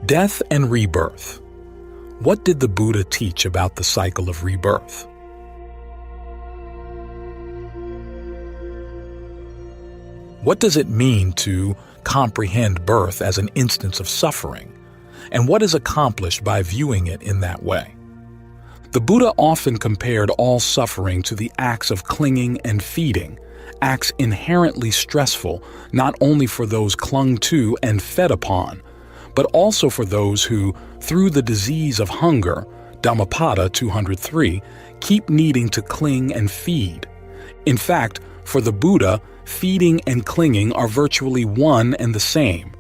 Death and rebirth. What did the Buddha teach about the cycle of rebirth? What does it mean to comprehend birth as an instance of suffering? And what is accomplished by viewing it in that way? The Buddha often compared all suffering to the acts of clinging and feeding, acts inherently stressful not only for those clung to and fed upon, but also for those who, through the disease of hunger, Dhammapada 203, keep needing to cling and feed. In fact, for the Buddha, feeding and clinging are virtually one and the same.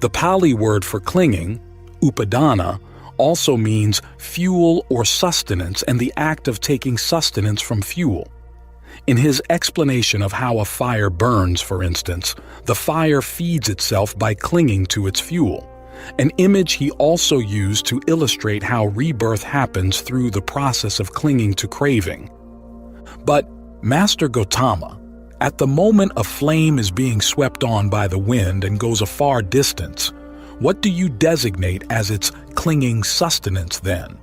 The Pali word for clinging, upadana, also means fuel or sustenance and the act of taking sustenance from fuel. In his explanation of how a fire burns, for instance, the fire feeds itself by clinging to its fuel, an image he also used to illustrate how rebirth happens through the process of clinging to craving. But, Master Gautama, at the moment a flame is being swept on by the wind and goes a far distance, what do you designate as its clinging sustenance then?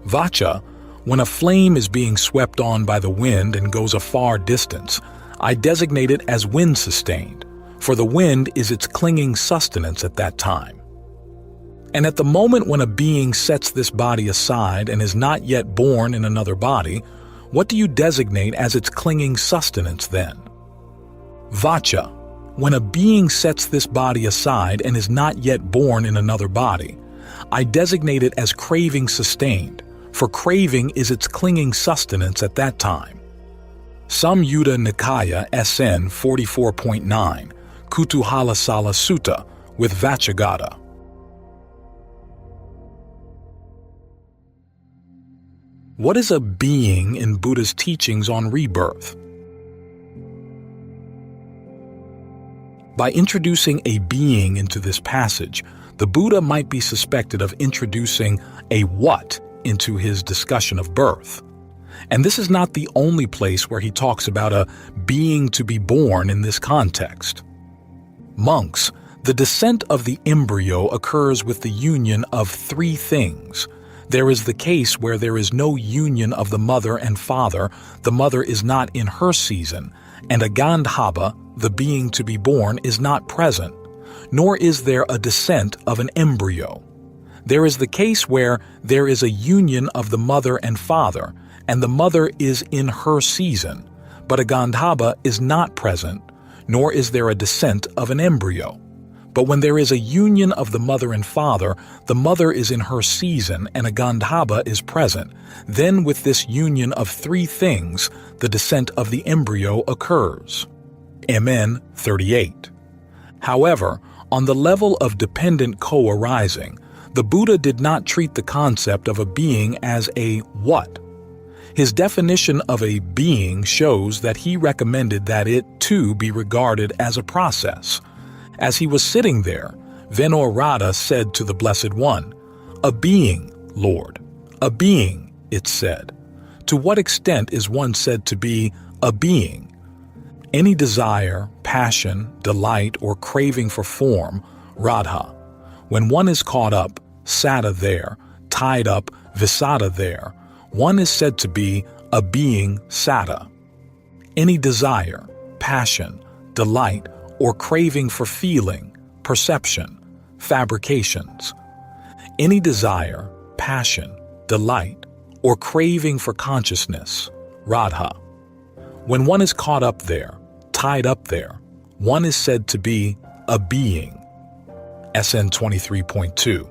Vacha, when a flame is being swept on by the wind and goes a far distance, I designate it as wind-sustained, for the wind is its clinging sustenance at that time. And at the moment when a being sets this body aside and is not yet born in another body, what do you designate as its clinging sustenance then? Vacha, when a being sets this body aside and is not yet born in another body, I designate it as craving sustained, for craving is its clinging sustenance at that time. Samyutta Nikaya SN 44.9, Kutuhalasala Sutta with Vachagata. What is a being in Buddha's teachings on rebirth? By introducing a being into this passage, the Buddha might be suspected of introducing a what into his discussion of birth. And this is not the only place where he talks about a being to be born in this context. Monks, the descent of the embryo occurs with the union of three things. There is the case where there is no union of the mother and father, the mother is not in her season, and a gandhava, the being to be born, is not present, nor is there a descent of an embryo. There is the case where there is a union of the mother and father, and the mother is in her season, but a gandhava is not present, nor is there a descent of an embryo. But when there is a union of the mother and father, the mother is in her season and a gandhava is present. Then with this union of three things, the descent of the embryo occurs. MN 38. However, on the level of dependent co-arising, the Buddha did not treat the concept of a being as a what. His definition of a being shows that he recommended that it too be regarded as a process. As he was sitting there, Venerada said to the Blessed One, "A being, Lord, a being," it said. To what extent is one said to be a being? Any desire, passion, delight, or craving for form, radha. When one is caught up, sada there, tied up, visada there, one is said to be a being sada. Any desire, passion, delight, or craving for feeling, perception, fabrications. Any desire, passion, delight, or craving for consciousness, radha. When one is caught up there, tied up there, one is said to be a being. SN 23.2.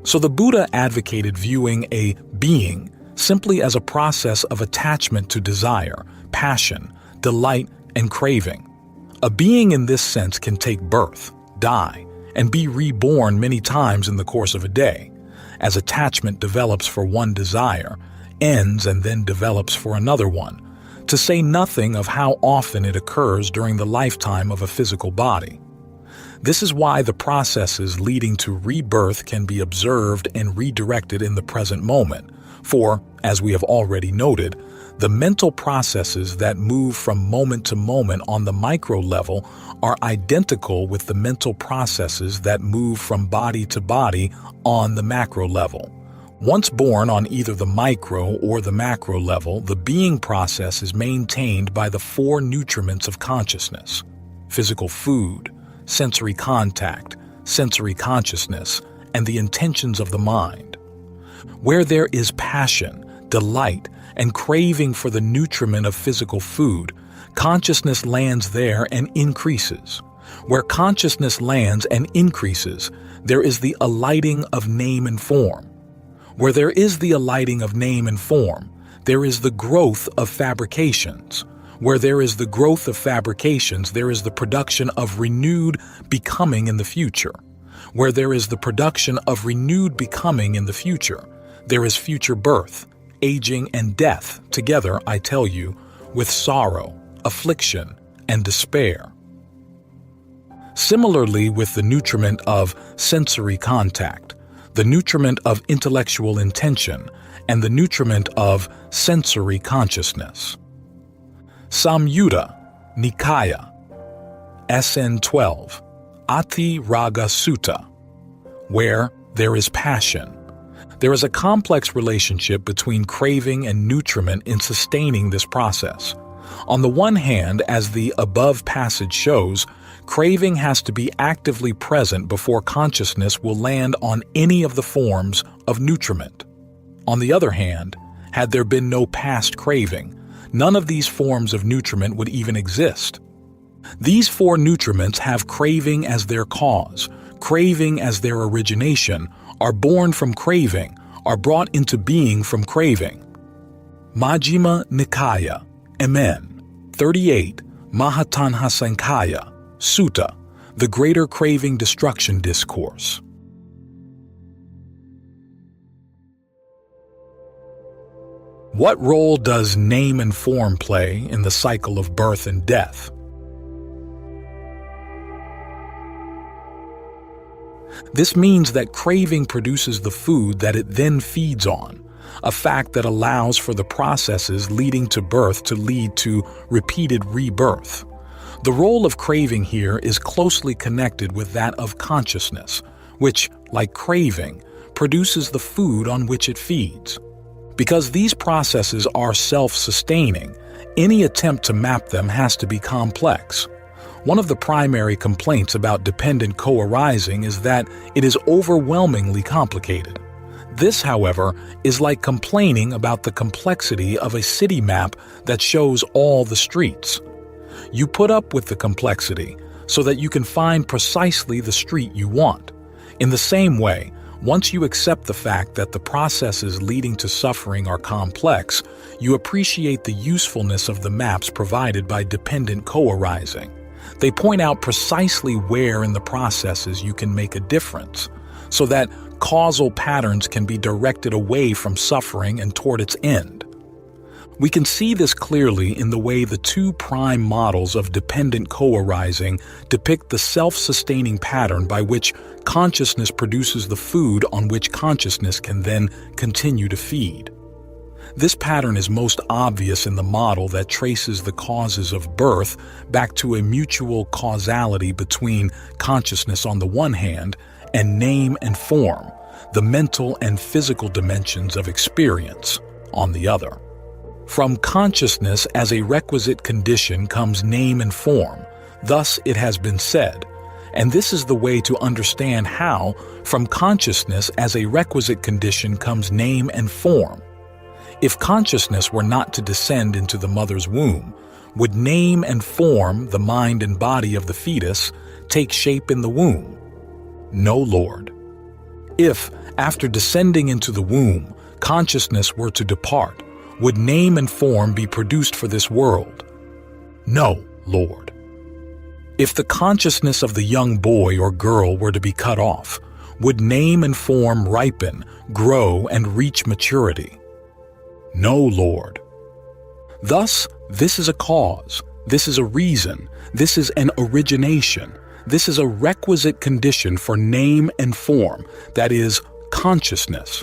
So the Buddha advocated viewing a being simply as a process of attachment to desire, passion, delight, and craving. A being in this sense can take birth, die, and be reborn many times in the course of a day, as attachment develops for one desire, ends and then develops for another one, to say nothing of how often it occurs during the lifetime of a physical body. This is why the processes leading to rebirth can be observed and redirected in the present moment, for, as we have already noted, The mental processes that move from moment to moment on the micro level are identical with the mental processes that move from body to body on the macro level. Once born on either the micro or the macro level, the being process is maintained by the four nutriments of consciousness: physical food, sensory contact, sensory consciousness, and the intentions of the mind. Where there is passion, delight, and craving for the nutriment of physical food, consciousness lands there and increases. Where consciousness lands and increases, there is the alighting of name and form. Where there is the alighting of name and form, there is the growth of fabrications. Where there is the growth of fabrications, there is the production of renewed becoming in the future. Where there is the production of renewed becoming in the future, there is future birth, aging, and death together, I tell you, with sorrow, affliction, and despair. Similarly with the nutriment of sensory contact, the nutriment of intellectual intention, and the nutriment of sensory consciousness. Samyutta Nikaya, SN 12, Ati Raga Sutta. Where there is passion. There is a complex relationship between craving and nutriment in sustaining this process. On the one hand, as the above passage shows, craving has to be actively present before consciousness will land on any of the forms of nutriment. On the other hand, had there been no past craving, none of these forms of nutriment would even exist. These four nutriments have craving as their cause, craving as their origination, are born from craving, are brought into being from craving. Majjhima Nikaya, MN 38, Mahatanha Sankhaya, Sutta, the Greater Craving Destruction Discourse. What role does name and form play in the cycle of birth and death? This means that craving produces the food that it then feeds on, a fact that allows for the processes leading to birth to lead to repeated rebirth. The role of craving here is closely connected with that of consciousness, which, like craving, produces the food on which it feeds. Because these processes are self-sustaining, any attempt to map them has to be complex. One of the primary complaints about dependent co-arising is that it is overwhelmingly complicated. This, however, is like complaining about the complexity of a city map that shows all the streets. You put up with the complexity so that you can find precisely the street you want. In the same way, once you accept the fact that the processes leading to suffering are complex, you appreciate the usefulness of the maps provided by dependent co-arising. They point out precisely where in the processes you can make a difference, so that causal patterns can be directed away from suffering and toward its end. We can see this clearly in the way the two prime models of dependent co-arising depict the self-sustaining pattern by which consciousness produces the food on which consciousness can then continue to feed. This pattern is most obvious in the model that traces the causes of birth back to a mutual causality between consciousness on the one hand and name and form, the mental and physical dimensions of experience, on the other. From consciousness as a requisite condition comes name and form, thus it has been said, and this is the way to understand how, from consciousness as a requisite condition comes name and form. If consciousness were not to descend into the mother's womb, would name and form, the mind and body of the fetus, take shape in the womb? No, Lord. If, after descending into the womb, consciousness were to depart, would name and form be produced for this world? No, Lord. If the consciousness of the young boy or girl were to be cut off, would name and form ripen, grow, and reach maturity? No, Lord. Thus, this is a cause, this is a reason, this is an origination, this is a requisite condition for name and form, that is, consciousness.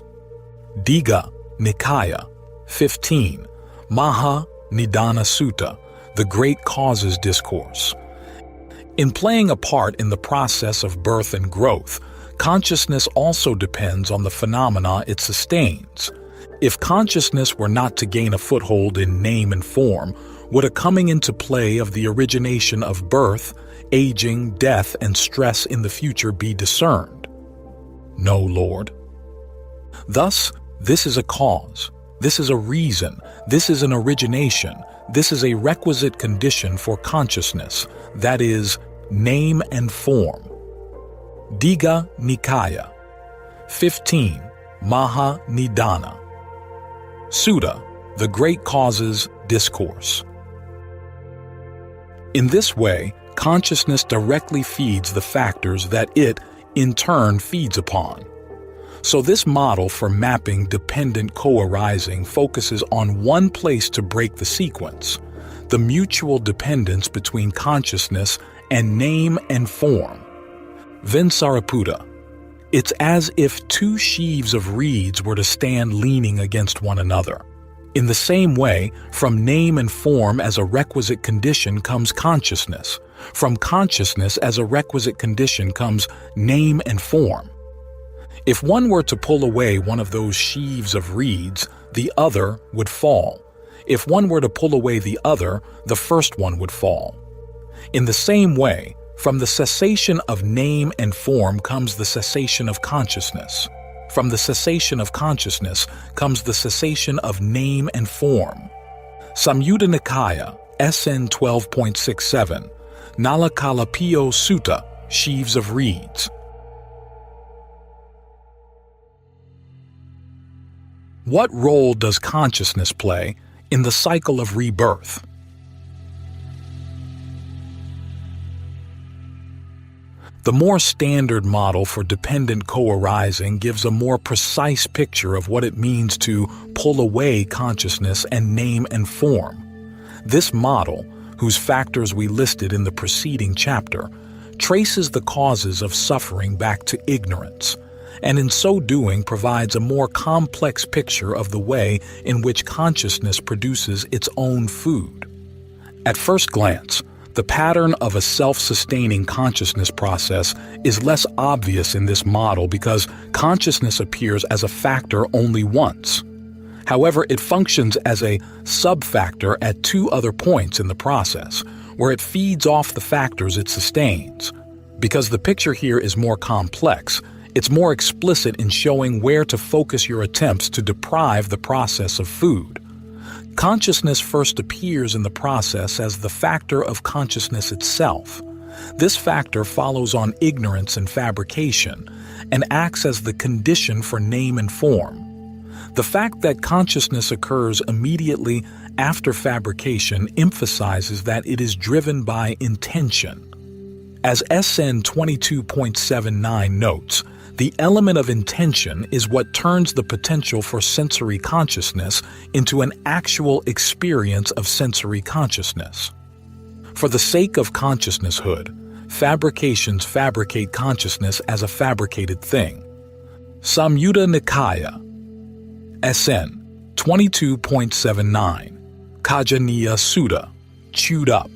Digha Nikaya 15, Maha Nidana Sutta, the Great Causes Discourse. In playing a part in the process of birth and growth, consciousness also depends on the phenomena it sustains. If consciousness were not to gain a foothold in name and form, would a coming into play of the origination of birth, aging, death, and stress in the future be discerned? No, Lord. Thus, this is a cause, this is a reason, this is an origination, this is a requisite condition for consciousness, that is, name and form. Digha Nikaya 15. Maha Nidana Sutta, the Great Causes Discourse. In this way, consciousness directly feeds the factors that it, in turn, feeds upon. So this model for mapping dependent co-arising focuses on one place to break the sequence, the mutual dependence between consciousness and name and form. Vinsariputta. It's as if two sheaves of reeds were to stand leaning against one another. In the same way, from name and form as a requisite condition comes consciousness. From consciousness as a requisite condition comes name and form. If one were to pull away one of those sheaves of reeds, the other would fall. If one were to pull away the other, the first one would fall. In the same way, from the cessation of name and form comes the cessation of consciousness. From the cessation of consciousness comes the cessation of name and form. Samyutta Nikaya, SN 12.67, Nalakalapio Sutta, Sheaves of Reeds. What role does consciousness play in the cycle of rebirth? The more standard model for dependent co-arising gives a more precise picture of what it means to pull away consciousness and name and form. This model, whose factors we listed in the preceding chapter, traces the causes of suffering back to ignorance, and in so doing provides a more complex picture of the way in which consciousness produces its own food. At first glance, the pattern of a self-sustaining consciousness process is less obvious in this model because consciousness appears as a factor only once. However, it functions as a sub-factor at two other points in the process, where it feeds off the factors it sustains. Because the picture here is more complex, it's more explicit in showing where to focus your attempts to deprive the process of food. Consciousness first appears in the process as the factor of consciousness itself. This factor follows on ignorance and fabrication and acts as the condition for name and form. The fact that consciousness occurs immediately after fabrication emphasizes that it is driven by intention. As SN 22.79 notes, the element of intention is what turns the potential for sensory consciousness into an actual experience of sensory consciousness. For the sake of consciousnesshood, fabrications fabricate consciousness as a fabricated thing. Samyutta Nikaya, SN 22.79, Kajaniya Sutta, chewed up.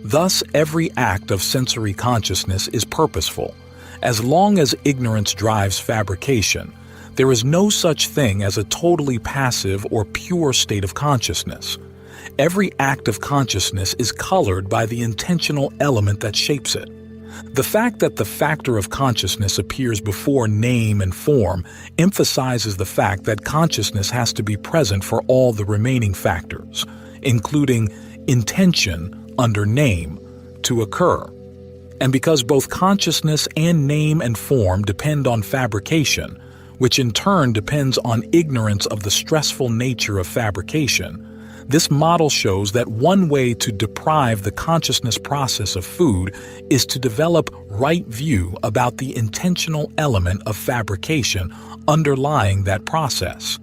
Thus, every act of sensory consciousness is purposeful. As long as ignorance drives fabrication, there is no such thing as a totally passive or pure state of consciousness. Every act of consciousness is colored by the intentional element that shapes it. The fact that the factor of consciousness appears before name and form emphasizes the fact that consciousness has to be present for all the remaining factors, including intention under name, to occur. And because both consciousness and name and form depend on fabrication, which in turn depends on ignorance of the stressful nature of fabrication, this model shows that one way to deprive the consciousness process of food is to develop right view about the intentional element of fabrication underlying that process.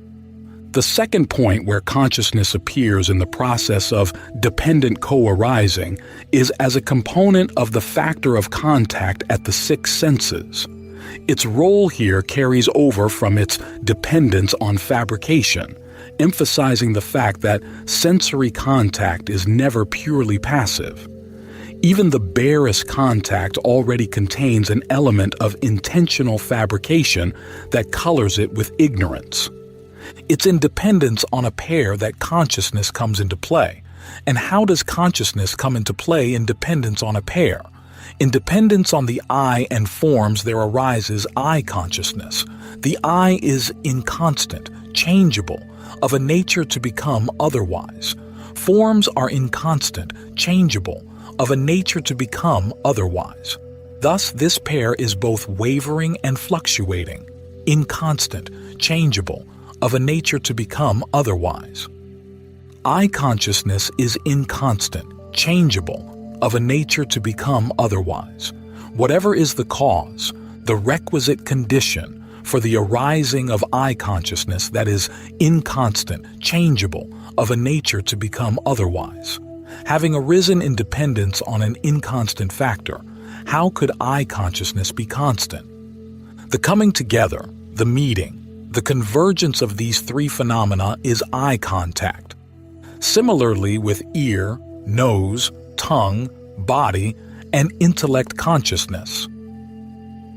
The second point where consciousness appears in the process of dependent co-arising is as a component of the factor of contact at the six senses. Its role here carries over from its dependence on fabrication. emphasizing the fact that sensory contact is never purely passive. Even the barest contact already contains an element of intentional fabrication that colors it with ignorance. It's in dependence on a pair that consciousness comes into play. And how does consciousness come into play in dependence on a pair? In dependence on the I and forms there arises I consciousness. The I is inconstant, changeable, of a nature to become otherwise. Forms are inconstant, changeable, of a nature to become otherwise. Thus, this pair is both wavering and fluctuating, inconstant, changeable, of a nature to become otherwise. I consciousness is inconstant, changeable, of a nature to become otherwise. Whatever is the cause, the requisite condition for the arising of I consciousness that is inconstant, changeable, of a nature to become otherwise. Having arisen in dependence on an inconstant factor, how could I consciousness be constant? The coming together, the meeting, the convergence of these three phenomena is eye contact. Similarly with ear, nose, tongue, body, and intellect consciousness.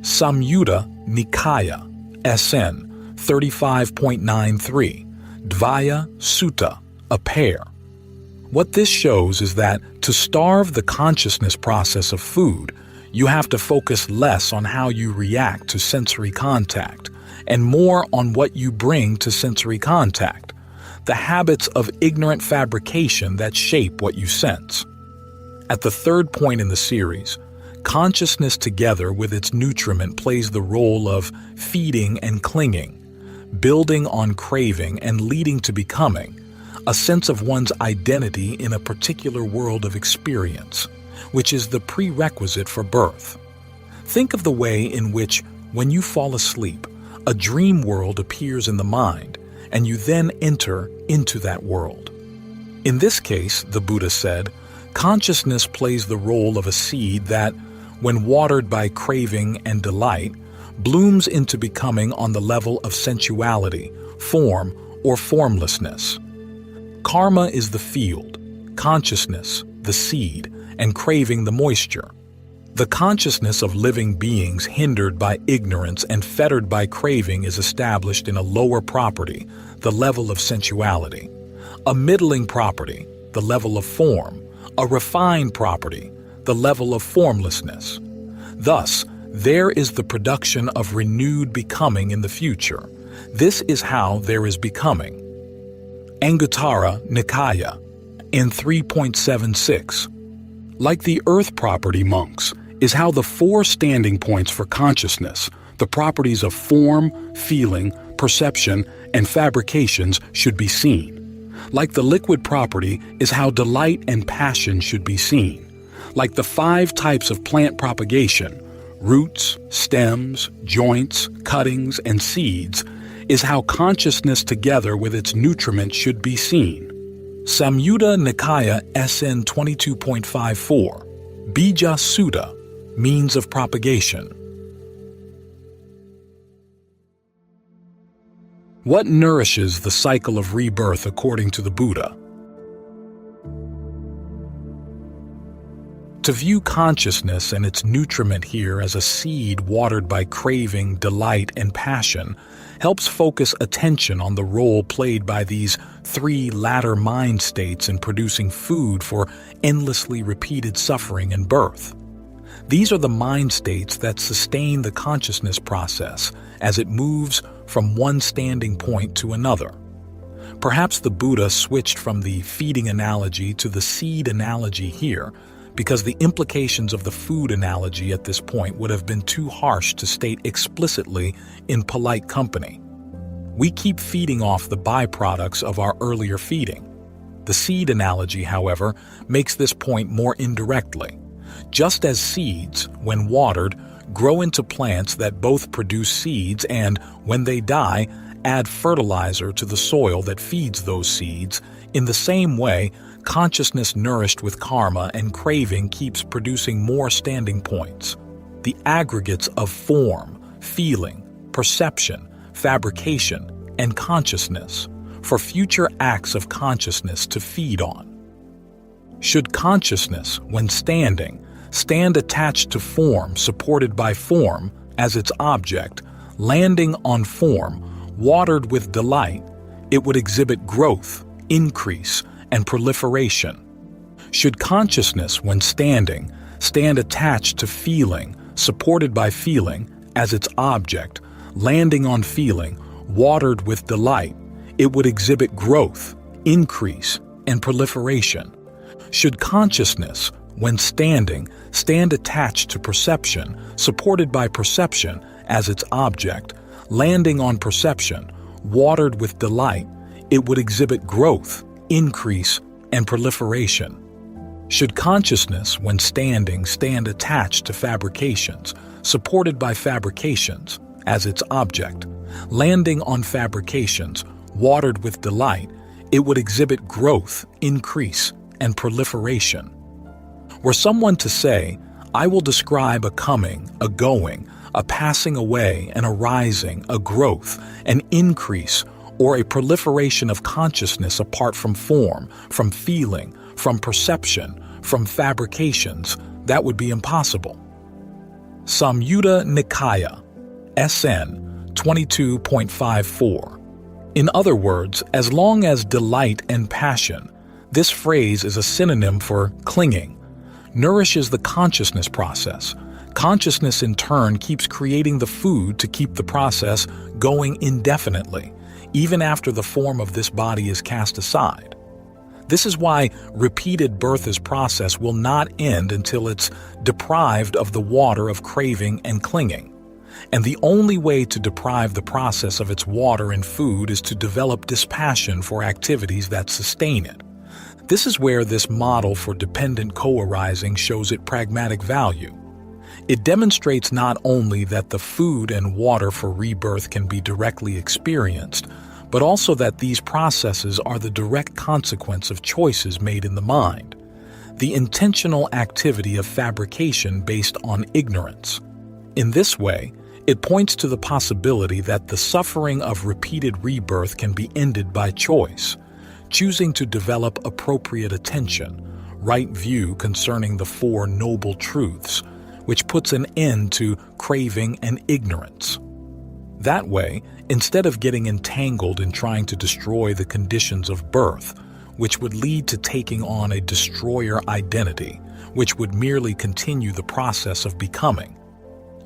Samyutta Nikaya, SN 35.93, Dvaya Sutta, a pair. What this shows is that to starve the consciousness process of food, you have to focus less on how you react to sensory contact and more on what you bring to sensory contact, the habits of ignorant fabrication that shape what you sense. At the third point in the series, consciousness together with its nutriment plays the role of feeding and clinging, building on craving and leading to becoming, a sense of one's identity in a particular world of experience, which is the prerequisite for birth. Think of the way in which, when you fall asleep, a dream world appears in the mind, and you then enter into that world. In this case, the Buddha said, consciousness plays the role of a seed that, when watered by craving and delight, blooms into becoming on the level of sensuality, form, or formlessness. Karma is the field, consciousness, the seed, and craving the moisture. The consciousness of living beings hindered by ignorance and fettered by craving is established in a lower property, the level of sensuality, a middling property, the level of form, a refined property, the level of formlessness. Thus, there is the production of renewed becoming in the future. This is how there is becoming. Anguttara Nikaya, in 3.76. Like the earth property, monks, is how the four standing points for consciousness, the properties of form, feeling, perception, and fabrications should be seen. Like the liquid property is how delight and passion should be seen. Like the 5 types of plant propagation, roots, stems, joints, cuttings, and seeds, is how consciousness together with its nutriment should be seen. Samyutta Nikaya SN 22.54, Bija Sutta, means of propagation. What nourishes the cycle of rebirth according to the Buddha? To view consciousness and its nutriment here as a seed watered by craving, delight, and passion helps focus attention on the role played by these 3 latter mind states in producing food for endlessly repeated suffering and birth. These are the mind states that sustain the consciousness process as it moves from one standing point to another. Perhaps the Buddha switched from the feeding analogy to the seed analogy here because the implications of the food analogy at this point would have been too harsh to state explicitly in polite company. We keep feeding off the byproducts of our earlier feeding. The seed analogy, however, makes this point more indirectly. Just as seeds, when watered, grow into plants that both produce seeds and, when they die, add fertilizer to the soil that feeds those seeds, in the same way, consciousness nourished with karma and craving keeps producing more standing points. The aggregates of form, feeling, perception, fabrication, and consciousness, for future acts of consciousness to feed on. Should consciousness, when standing, stand attached to form supported by form as its object, landing on form, watered with delight, it would exhibit growth, increase, and proliferation. Should consciousness, when standing, stand attached to feeling, supported by feeling, as its object, landing on feeling, watered with delight, it would exhibit growth, increase, and proliferation. Should consciousness, when standing, stand attached to perception, supported by perception, as its object, landing on perception, watered with delight, it would exhibit growth, increase, and proliferation. Should consciousness, when standing, stand attached to fabrications, supported by fabrications, as its object, landing on fabrications, watered with delight, it would exhibit growth, increase, and proliferation. Were someone to say, I will describe a coming, a going, a passing away, an arising, a growth, an increase, or a proliferation of consciousness apart from form, from feeling, from perception, from fabrications, that would be impossible. Samyutta Nikaya, SN 22.54. In other words, as long as delight and passion, this phrase is a synonym for clinging, nourishes the consciousness process. Consciousness in turn keeps creating the food to keep the process going indefinitely, even after the form of this body is cast aside. This is why repeated birth's process will not end until it's deprived of the water of craving and clinging. And the only way to deprive the process of its water and food is to develop dispassion for activities that sustain it. This is where this model for dependent co-arising shows its pragmatic value. It demonstrates not only that the food and water for rebirth can be directly experienced, but also that these processes are the direct consequence of choices made in the mind, the intentional activity of fabrication based on ignorance. In this way, it points to the possibility that the suffering of repeated rebirth can be ended by choice, choosing to develop appropriate attention, right view concerning the Four Noble Truths, which puts an end to craving and ignorance. That way, instead of getting entangled in trying to destroy the conditions of birth, which would lead to taking on a destroyer identity, which would merely continue the process of becoming,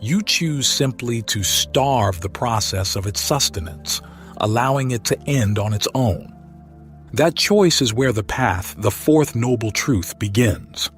you choose simply to starve the process of its sustenance, allowing it to end on its own. That choice is where the path, the Fourth Noble Truth, begins.